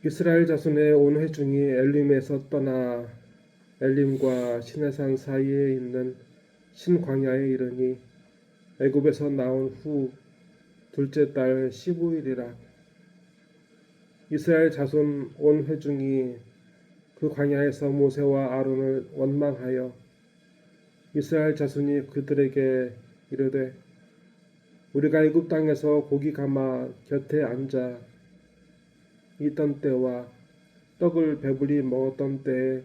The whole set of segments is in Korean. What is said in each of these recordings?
이스라엘 자손의 온 회중이 엘림에서 떠나 엘림과 시내산 사이에 있는 신광야에 이르니 애굽에서 나온 후 둘째 달 15일이라. 이스라엘 자손 온 회중이 그 광야에서 모세와 아론을 원망하여 이스라엘 자손이 그들에게 이르되 우리가 애굽 땅에서 고기 감아 곁에 앉아 있던 때와 떡을 배불리 먹었던 때에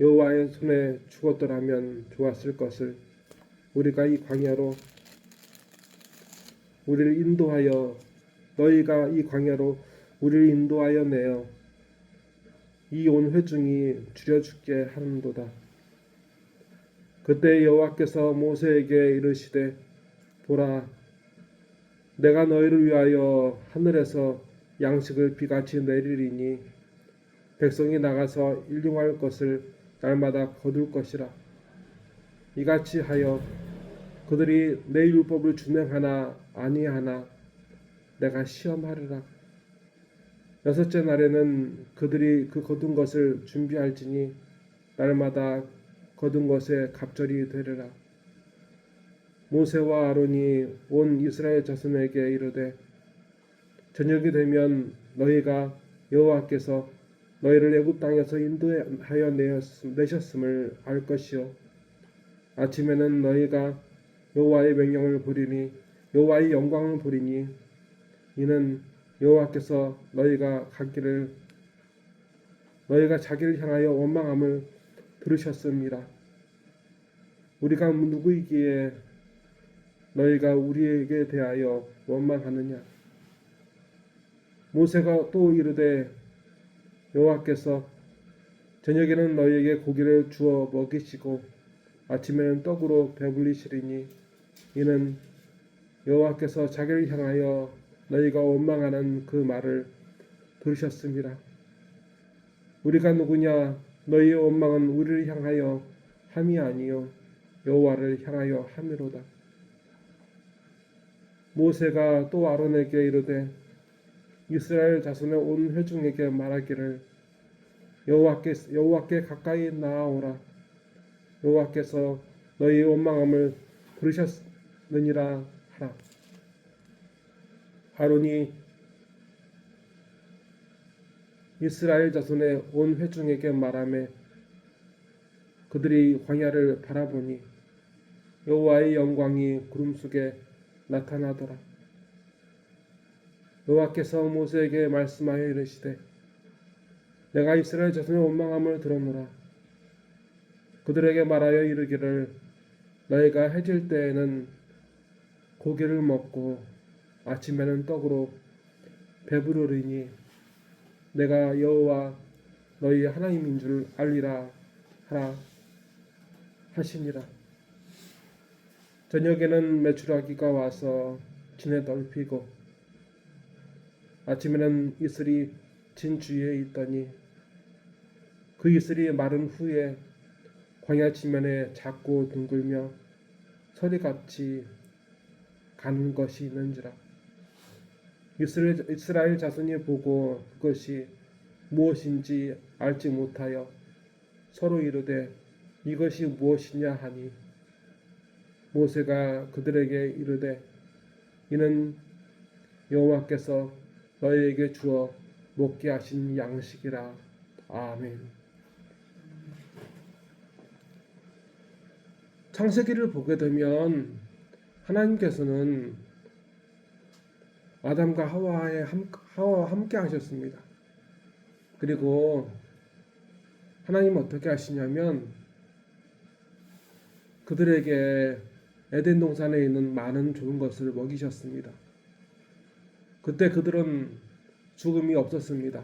여호와의 손에 죽었더라면 좋았을 것을 우리가 이 광야로 우리를 인도하여 너희가 이 광야로 우리를 인도하여 내어 이 온 회중이 줄여 죽게 하는도다. 그때 여호와께서 모세에게 이르시되 보라, 내가 너희를 위하여 하늘에서 양식을 비같이 내리리니 백성이 나가서 일용할 것을 날마다 거둘 것이라. 이같이 하여 그들이 내 율법을 준행하나 아니하나 내가 시험하리라. 여섯째 날에는 그들이 그 거둔 것을 준비할지니 날마다 거둔 것에 갑절이 되리라. 모세와 아론이 온 이스라엘 자손에게 이르되 저녁이 되면 너희가 여호와께서 너희를 애굽 땅에서 인도하여 내셨음을 알 것이요 아침에는 너희가 여호와의 명령을 보리니 여호와의 영광을 보리니 이는 여호와께서 너희가 자기를 향하여 원망함을 들으셨음이라. 우리가 누구이기에 너희가 우리에게 대하여 원망하느냐. 모세가 또 이르되 여호와께서 저녁에는 너희에게 고기를 주어 먹이시고 아침에는 떡으로 배불리시리니 이는 여호와께서 자기를 향하여 너희가 원망하는 그 말을 들으셨음이라. 우리가 누구냐. 너희의 원망은 우리를 향하여 함이 아니요 여호와를 향하여 함이로다. 모세가 또 아론에게 이르되 이스라엘 자손의 온 회중에게 말하기를 여호와께 가까이 나아오라. 여호와께서 너희의 원망함을 들으셨느니라 하라. 아론이 이스라엘 자손의 온 회중에게 말하매 그들이 광야를 바라보니 여호와의 영광이 구름 속에 나타나더라. 여호와께서 모세에게 말씀하여 이르시되 내가 이스라엘 자손의 원망함을 들었노라. 그들에게 말하여 이르기를 너희가 해질 때에는 고기를 먹고 아침에는 떡으로 배부르리니 내가 여호와 너희 하나님인 줄 알리라 하라 하시니라. 저녁에는 메추라기가 와서 진에 덮이고 아침에는 이슬이 진 주위에 있더니 그 이슬이 마른 후에 광야 지면에 작고 둥글며 서리같이 가는 것이 있는지라. 이스라엘 자손이 보고 그것이 무엇인지 알지 못하여 서로 이르되 이것이 무엇이냐 하니 모세가 그들에게 이르되 이는 여호와께서 너희에게 주어 먹게 하신 양식이라. 아멘. 창세기를 보게 되면 하나님께서는 아담과 하와와 함께 하셨습니다. 그리고 하나님은 어떻게 하시냐면 그들에게 에덴 동산에 있는 많은 좋은 것을 먹이셨습니다. 그때 그들은 죽음이 없었습니다.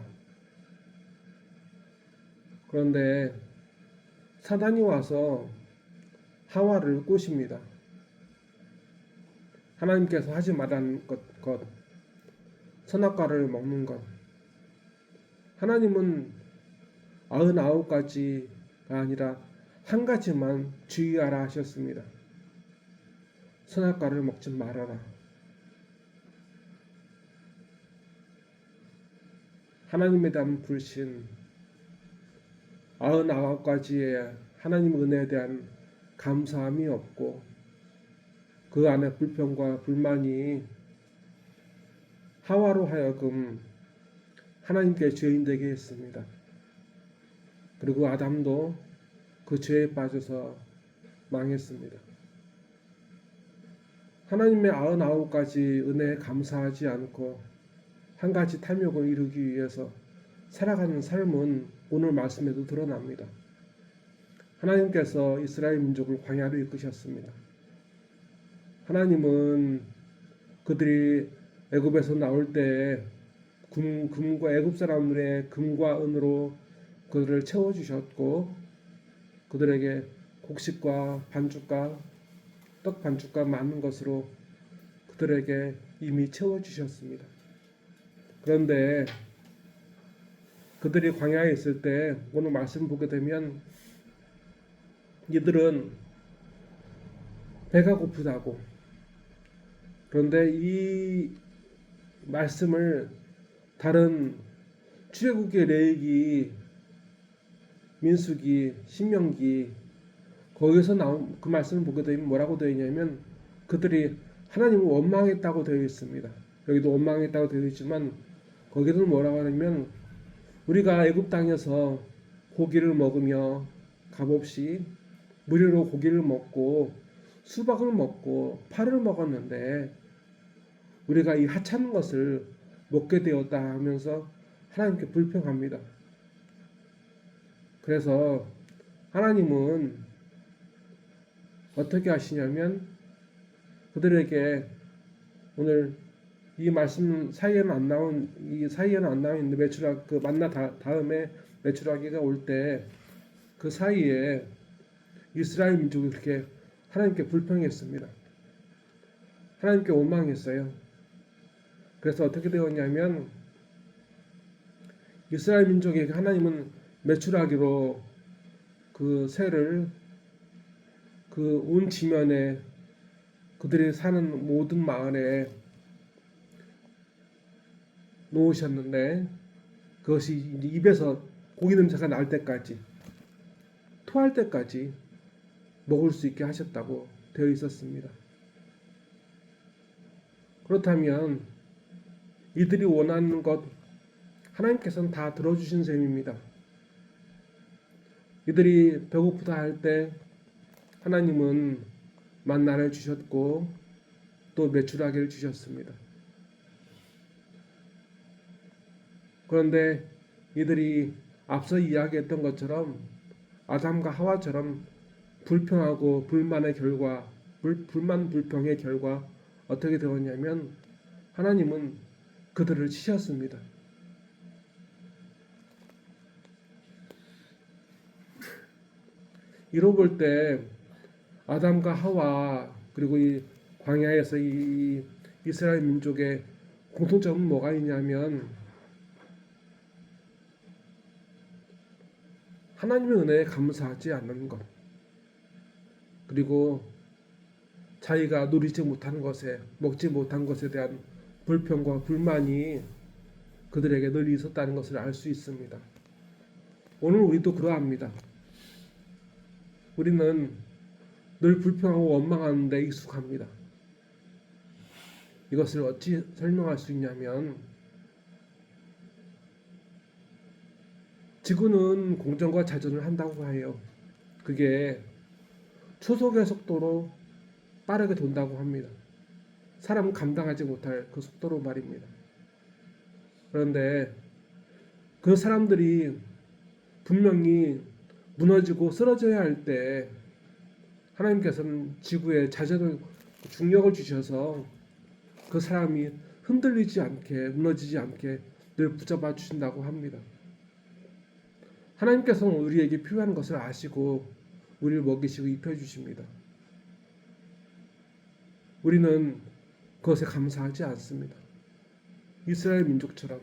그런데 사단이 와서 하와를 꼬십니다. 하나님께서 하지 말라는 것, 선악과를 먹는 것. 하나님은 99가지가 아니라 한 가지만 주의하라 하셨습니다. 선악과를 먹지 말아라. 하나님에 대한 불신, 99가지의 하나님 은혜에 대한 감사함이 없고 그 안에 불평과 불만이 하와로 하여금 하나님께 죄인 되게 했습니다. 그리고 아담도 그 죄에 빠져서 망했습니다. 하나님의 99가지 은혜에 감사하지 않고 한 가지 탐욕을 이루기 위해서 살아가는 삶은 오늘 말씀에도 드러납니다. 하나님께서 이스라엘 민족을 광야로 이끄셨습니다. 하나님은 그들이 애굽에서 나올 때 금과 애굽 사람들의 금과 은으로 그들을 채워주셨고 그들에게 곡식과 반죽과 떡 반죽과 많은 것으로 그들에게 이미 채워주셨습니다. 그런데 그들이 광야에 있을 때 오늘 말씀 보게 되면 이들은 배가 고프다고, 그런데 이 말씀을 다른 출애굽기, 레위기, 민수기, 신명기 거기서 나온 그 말씀을 보게 되면 뭐라고 되어 있냐면 그들이 하나님을 원망했다고 되어 있습니다. 여기도 원망했다고 되어 있지만 거기서는 뭐라고 하냐면 우리가 애굽 땅에서 고기를 먹으며 값없이 무료로 고기를 먹고 수박을 먹고 파를 먹었는데 우리가 이 하찮은 것을 먹게 되었다 하면서 하나님께 불평합니다. 그래서 하나님은 어떻게 하시냐면 그들에게 오늘 이 말씀 사이에는 안 나온 있는데 메추라 그 만나 다음에 메추라기가 올 때 그 사이에 이스라엘 민족이 그렇게 하나님께 불평했습니다. 하나님께 원망했어요. 그래서 어떻게 되었냐면 이스라엘 민족에게 하나님은 메추라기로 그 새를 그 온 지면에 그들이 사는 모든 마을에 놓으셨는데 그것이 입에서 고기 냄새가 날 때까지 토할 때까지 먹을 수 있게 하셨다고 되어 있었습니다. 그렇다면 이들이 원하는 것 하나님께서는 다 들어주신 셈입니다. 이들이 배고프다 할 때 하나님은 만나를 주셨고 또 메추라기를 주셨습니다. 그런데 이들이 앞서 이야기했던 것처럼 아담과 하와처럼 불평하고 불만의 결과, 불만 불평의 결과 어떻게 되었냐면 하나님은 그들을 치셨습니다. 이로 볼 때 아담과 하와 그리고 이 광야에서 이 이스라엘 민족의 공통점은 뭐가 있냐면 하나님의 은혜에 감사하지 않는 것, 그리고 자기가 누리지 못한 것에, 먹지 못한 것에 대한 불평과 불만이 그들에게 늘 있었다는 것을 알 수 있습니다. 오늘 우리도 그러합니다. 우리는 늘 불평하고 원망하는 데 익숙합니다. 이것을 어찌 설명할 수 있냐면 지구는 공전과 자전을 한다고 해요. 그게 초속의 속도로 빠르게 돈다고 합니다. 사람은 감당하지 못할 그 속도로 말입니다. 그런데 그 사람들이 분명히 무너지고 쓰러져야 할 때 하나님께서는 지구에 자전을 중력을 주셔서 그 사람이 흔들리지 않게 무너지지 않게 늘 붙잡아 주신다고 합니다. 하나님께서는 우리에게 필요한 것을 아시고 우리를 먹이시고 입혀주십니다. 우리는 그것에 감사하지 않습니다. 이스라엘 민족처럼,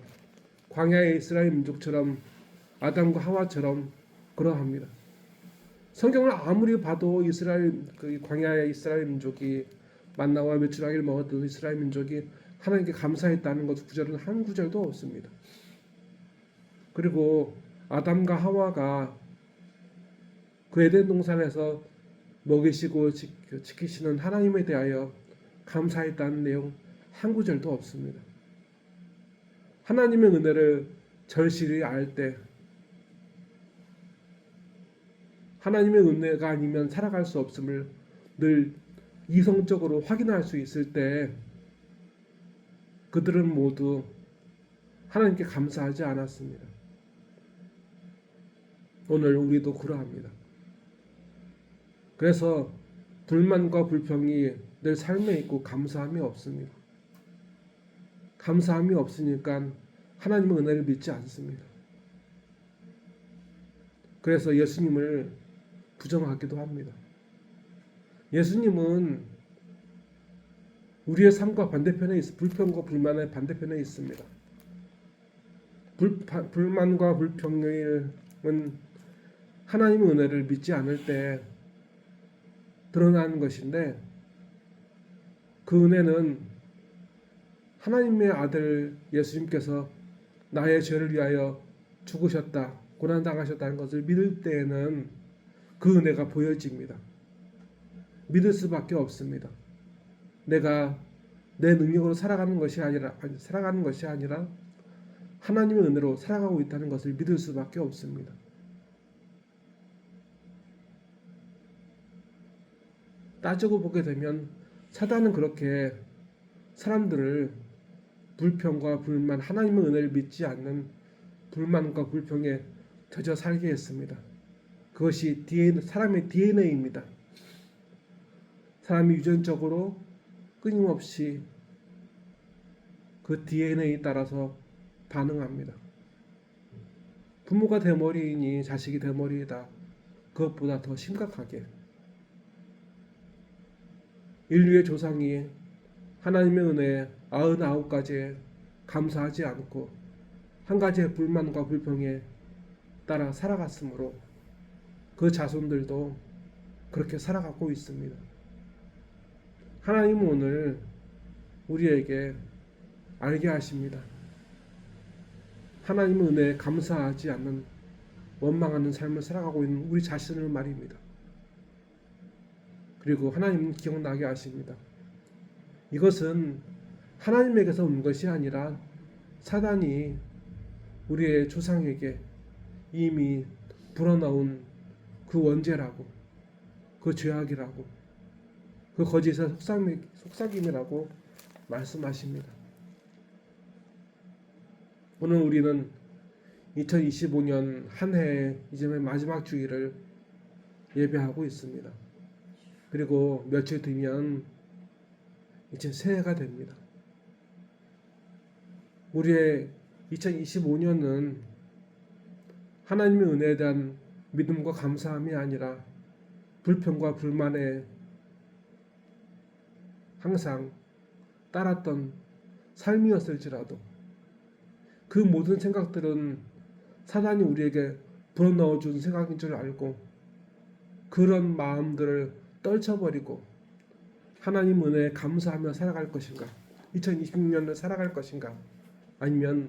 광야의 이스라엘 민족처럼, 아담과 하와처럼 그러합니다. 성경을 아무리 봐도 이스라엘 그 광야의 이스라엘 민족이 만나와 메추라기를 먹었던 이스라엘 민족이 하나님께 감사했다는 것 구절은 한 구절도 없습니다. 그리고 아담과 하와가 그 에덴 동산에서 먹이시고 지키시는 하나님에 대하여 감사했다는 내용 한 구절도 없습니다. 하나님의 은혜를 절실히 알 때, 하나님의 은혜가 아니면 살아갈 수 없음을 늘 이성적으로 확인할 수 있을 때 그들은 모두 하나님께 감사하지 않았습니다. 오늘 우리도 그러합니다. 그래서 불만과 불평이 늘 삶에 있고 감사함이 없습니다. 감사함이 없으니까 하나님의 은혜를 믿지 않습니다. 그래서 예수님을 부정하기도 합니다. 예수님은 우리의 삶과 반대편에 불평과 불만의 반대편에 있습니다. 불만과 불평은 하나님의 은혜를 믿지 않을 때 드러나는 것인데, 그 은혜는 하나님의 아들 예수님께서 나의 죄를 위하여 죽으셨다, 고난당하셨다는 것을 믿을 때에는 그 은혜가 보여집니다. 믿을 수밖에 없습니다. 내가 내 능력으로 살아가는 것이 아니라 하나님의 은혜로 살아가고 있다는 것을 믿을 수밖에 없습니다. 따지고 보게 되면 사단은 그렇게 사람들을 불평과 불만, 하나님의 은혜를 믿지 않는 불만과 불평에 젖어 살게 했습니다. 그것이 사람의 DNA입니다. 사람이 유전적으로 끊임없이 그 DNA에 따라서 반응합니다. 부모가 대머리이니 자식이 대머리이다. 그것보다 더 심각하게 인류의 조상이 하나님의 은혜에 99가지에 감사하지 않고 한 가지의 불만과 불평에 따라 살아갔으므로 그 자손들도 그렇게 살아가고 있습니다. 하나님은 오늘 우리에게 알게 하십니다. 하나님의 은혜에 감사하지 않는 원망하는 삶을 살아가고 있는 우리 자신을 말입니다. 그리고 하나님은 기억나게 하십니다. 이것은 하나님에게서 온 것이 아니라 사단이 우리의 조상에게 이미 불어넣은 그 원죄라고, 그 죄악이라고, 그 거짓의 속삭임이라고 말씀하십니다. 오늘 우리는 2025년 한 해의 이제 마지막 주일을 예배하고 있습니다. 그리고 며칠 뒤면 이제 새해가 됩니다. 우리의 2025년은 하나님의 은혜에 대한 믿음과 감사함이 아니라 불평과 불만에 항상 따랐던 삶이었을지라도 그 모든 생각들은 사단이 우리에게 불어넣어준 생각인 줄 알고 그런 마음들을 떨쳐버리고 하나님 은혜에 감사하며 살아갈 것인가, 2026년을 살아갈 것인가, 아니면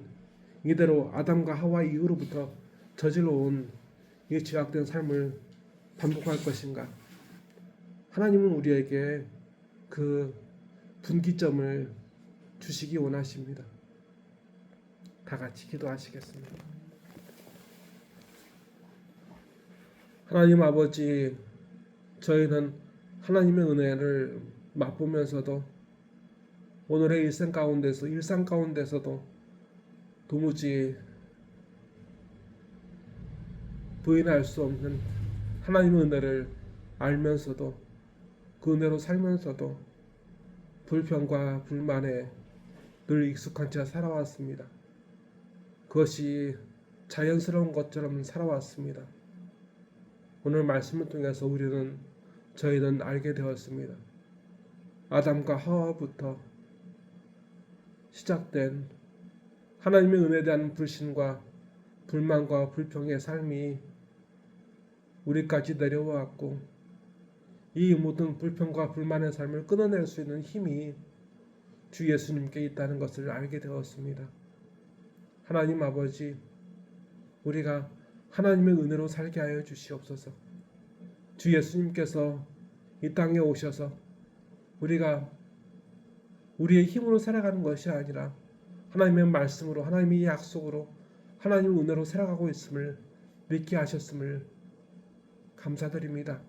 이대로 아담과 하와 이후로부터 저질러온 이 죄악된 삶을 반복할 것인가. 하나님은 우리에게 그 분기점을 주시기 원하십니다. 다 같이 기도하시겠습니다. 하나님 아버지, 저희는 하나님의 은혜를 맛보면서도 오늘의 일상 가운데서도 도무지 부인할 수 없는 하나님의 은혜를 알면서도 그 은혜로 살면서도 불평과 불만에 늘 익숙한 채 살아왔습니다. 그것이 자연스러운 것처럼 살아왔습니다. 오늘 말씀을 통해서 저희는 알게 되었습니다. 아담과 하와부터 시작된 하나님의 은혜에 대한 불신과 불만과 불평의 삶이 우리까지 내려왔고, 이 모든 불평과 불만의 삶을 끊어낼 수 있는 힘이 주 예수님께 있다는 것을 알게 되었습니다. 하나님 아버지, 우리가 하나님의 은혜로 살게 하여 주시옵소서. 주 예수님께서 이 땅에 오셔서 우리가 우리의 힘으로 살아가는 것이 아니라 하나님의 말씀으로, 하나님의 약속으로, 하나님의 은혜로 살아가고 있음을 믿게 하셨음을 감사드립니다.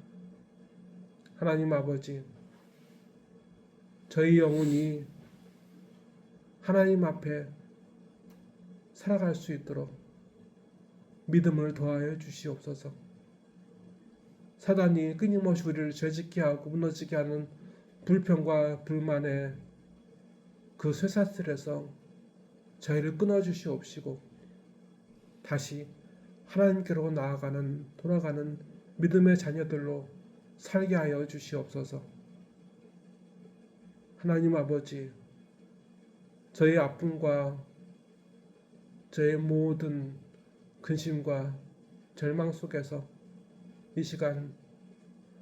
하나님 아버지, 저희 영혼이 하나님 앞에 살아갈 수 있도록 믿음을 더하여 주시옵소서. 사단이 끊임없이 우리를 죄짓게 하고 무너지게 하는 불평과 불만의 그 쇠사슬에서 저희를 끊어주시옵시고 다시 하나님께로 돌아가는 믿음의 자녀들로 살게 하여 주시옵소서. 하나님 아버지, 저희 아픔과 저의 모든 근심과 절망 속에서 이 시간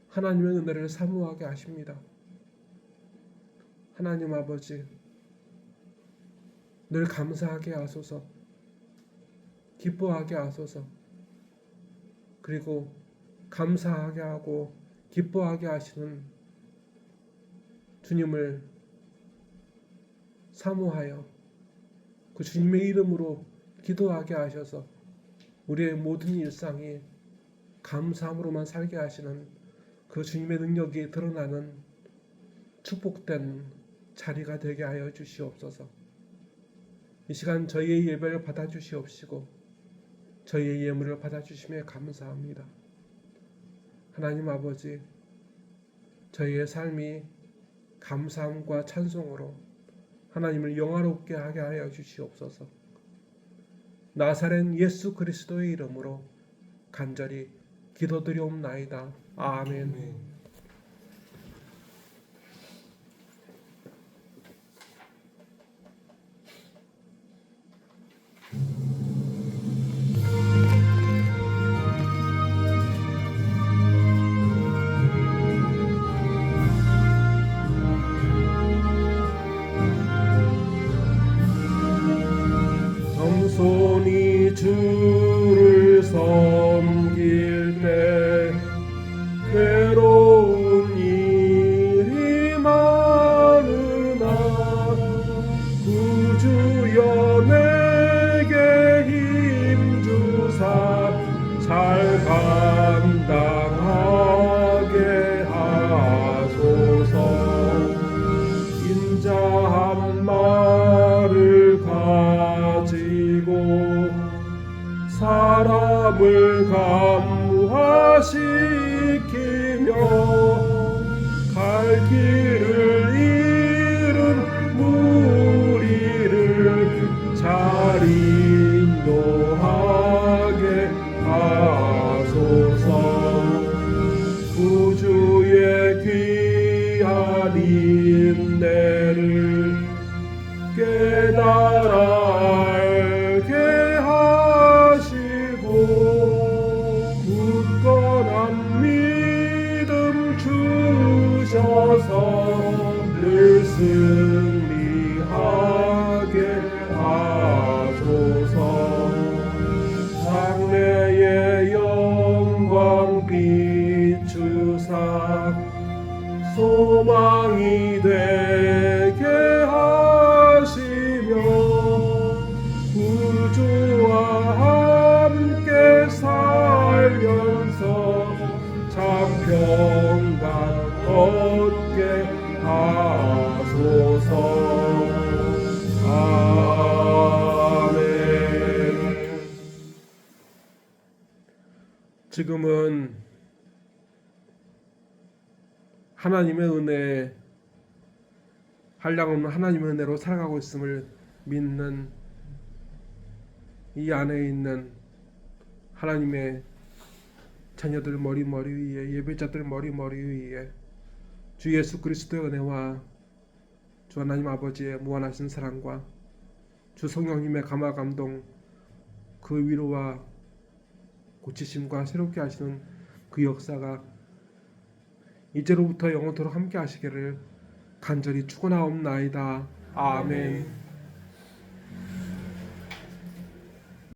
하나님의 은혜를 사모하게 하십니다. 하나님 아버지, 늘 감사하게 하소서, 기뻐하게 하소서. 그리고 감사하게 하고 기뻐하게 하시는 주님을 사모하여 그 주님의 이름으로 기도하게 하셔서 우리의 모든 일상이 감사함으로만 살게 하시는 그 주님의 능력이 드러나는 축복된 자리가 되게 하여 주시옵소서. 이 시간 저희의 예배를 받아주시옵시고 저희의 예물을 받아주심에 감사합니다. 하나님 아버지, 저희의 삶이 감사함과 찬송으로 하나님을 영화롭게 하게 하여 주시옵소서. 나사렛 예수 그리스도의 이름으로 간절히 기도드리옵나이다. 아멘. 겸손히 주를 섬길 때 괴로운 일이 많으나 구주여 내게 힘주사 잘 감당하게 하소서. 인자한 말을 가지고 사람을 감화시키며 갈 길을 잃은 무리를 잘 인도하게 하소서. 구주의 귀한 인내를 깨달아 알게 하시고 굳건한 믿음 주셔서 늘 승리하게 하소서. 장래의 영광 비추사 소망이 되게 하시며 구주와 함께 살면서 참 평강 얻게 하소서. 아멘. 지금은 하나님의 은혜에 한량없는 하나님의 은혜로 살아가고 있음을 믿는 이 안에 있는 하나님의 자녀들 머리 위에, 예배자들 머리 위에 주 예수 그리스도의 은혜와 주 하나님 아버지의 무한하신 사랑과 주 성령님의 감화 감동, 그 위로와 고치심과 새롭게 하시는 그 역사가 이제로부터 영원토록 함께 하시기를 간절히 축원하옵나이다. 아멘.